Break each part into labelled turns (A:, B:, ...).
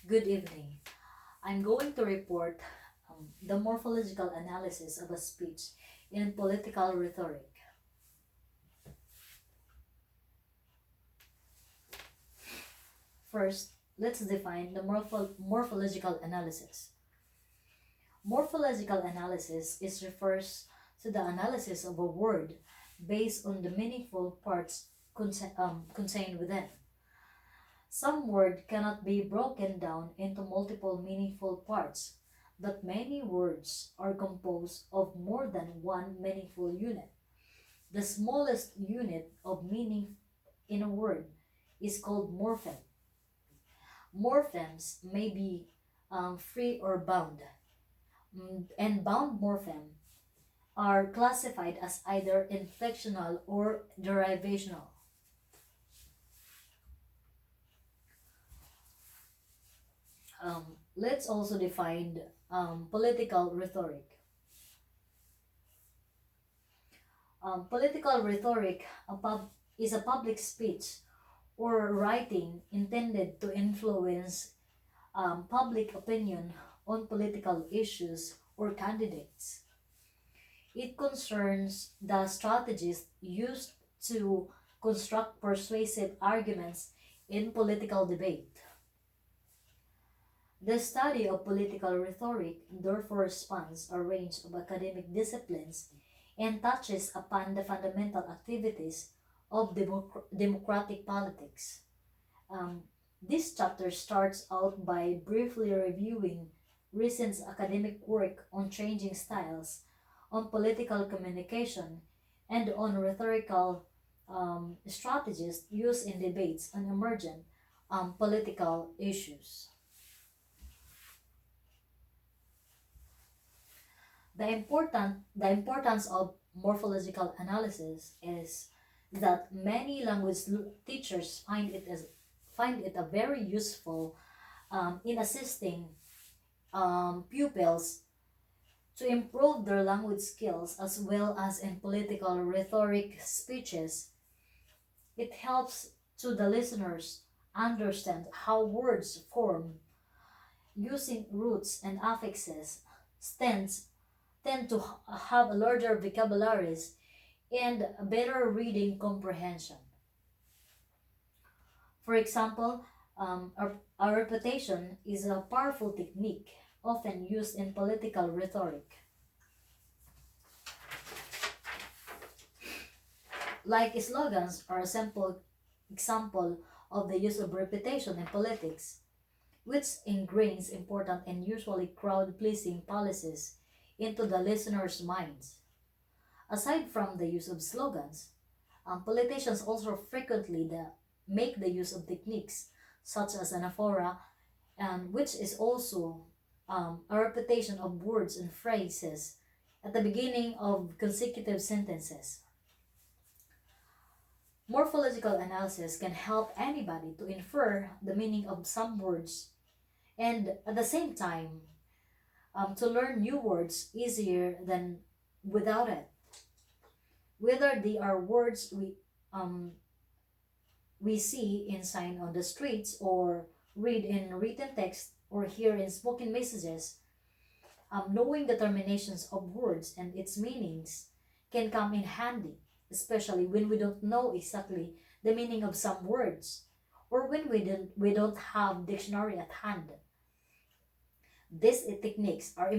A: Good evening. I'm going to report the morphological analysis of a speech in political rhetoric. First, let's define the morphological analysis. Morphological analysis refers to the analysis of a word based on the meaningful parts contained within. Some word cannot be broken down into multiple meaningful parts, but many words are composed of more than one meaningful unit. The smallest unit of meaning in a word is called morpheme. Morphemes may be free or bound, and bound morpheme are classified as either inflectional or derivational. Let's also define political rhetoric. Political rhetoric is a public speech or writing intended to influence public opinion on political issues or candidates. It concerns the strategies used to construct persuasive arguments in political debate. The study of political rhetoric therefore spans a range of academic disciplines and touches upon the fundamental activities of democratic politics. Um, this chapter starts out by briefly reviewing recent academic work on changing styles, on political communication, and on rhetorical strategies used in debates on emergent political issues. The importance of morphological analysis is that many teachers find it a very useful in assisting pupils to improve their language skills as well as in political rhetoric speeches. It helps to the listeners understand how words form using roots and affixes, tense tend to have larger vocabularies and better reading comprehension. For example, a reputation is a powerful technique often used in political rhetoric. Like slogans are a simple example of the use of reputation in politics, which ingrains important and usually crowd pleasing policies into the listener's minds. Aside from the use of slogans, politicians also frequently make the use of techniques such as anaphora, and which is also a repetition of words and phrases at the beginning of consecutive sentences. Morphological analysis can help anybody to infer the meaning of some words and at the same time to learn new words easier than without it. Whether they are words we see in sign on the streets or read in written text or hear in spoken messages, knowing the terminations of words and its meanings can come in handy, especially when we don't know exactly the meaning of some words or when we don't have dictionary at hand. These techniques are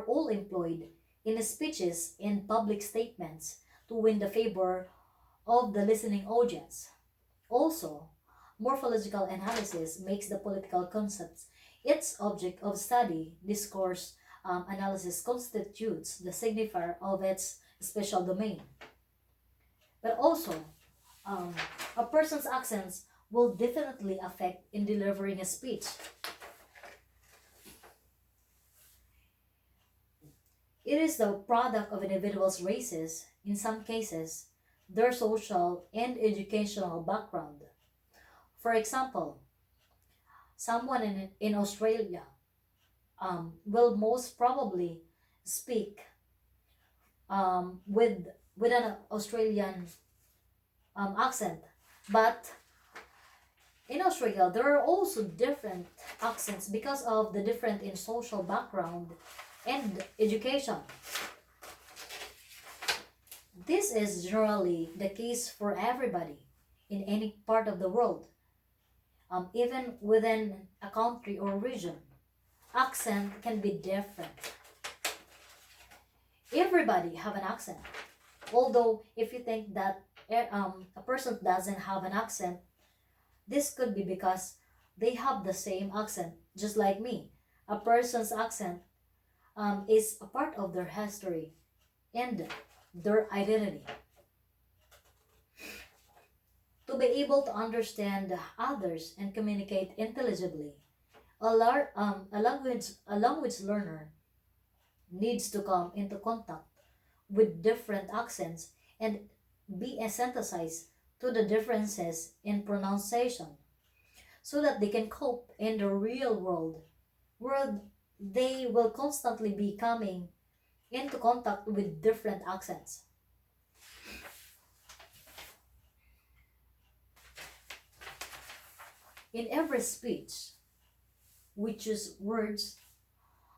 A: all employed in speeches and public statements to win the favor of the listening audience. Also, morphological analysis makes the political concepts its object of study. Discourse analysis constitutes the signifier of its special domain. But also, um, a person's accents will definitely affect in delivering a speech. It is the product of individuals' races, in some cases, their social and educational background. For example, someone in Australia will most probably speak with an Australian accent, but In Australia, there are also different accents because of the different in social background and education. This is generally the case for everybody in any part of the world, even within a country or region. Accent can be different. Everybody have an accent. Although if you think that a person doesn't have an accent, this could be because they have the same accent, just like me. A person's accent is a part of their history and their identity. To be able to understand others and communicate intelligibly, a language learner needs to come into contact with different accents and be sensitized to the differences in pronunciation so that they can cope in the real world where they will constantly be coming into contact with different accents. In every speech, we choose words,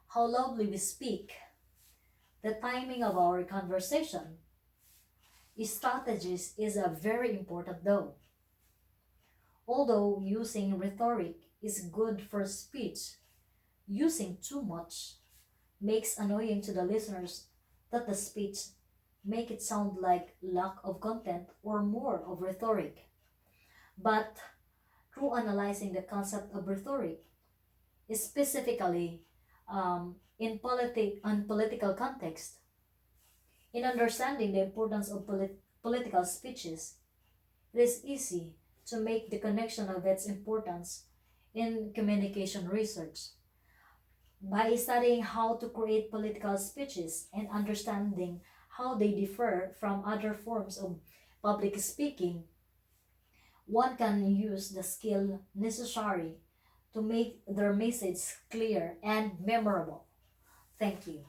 A: how loudly we speak, the timing of our conversation. Strategies is a very important though. Although using rhetoric is good for speech, using too much makes annoying to the listeners that the speech make it sound like lack of content or more of rhetoric. But through analyzing the concept of rhetoric, specifically in political context, in understanding the importance of political speeches, it is easy to make the connection of its importance in communication research. By studying how to create political speeches and understanding how they differ from other forms of public speaking, one can use the skill necessary to make their message clear and memorable. Thank you.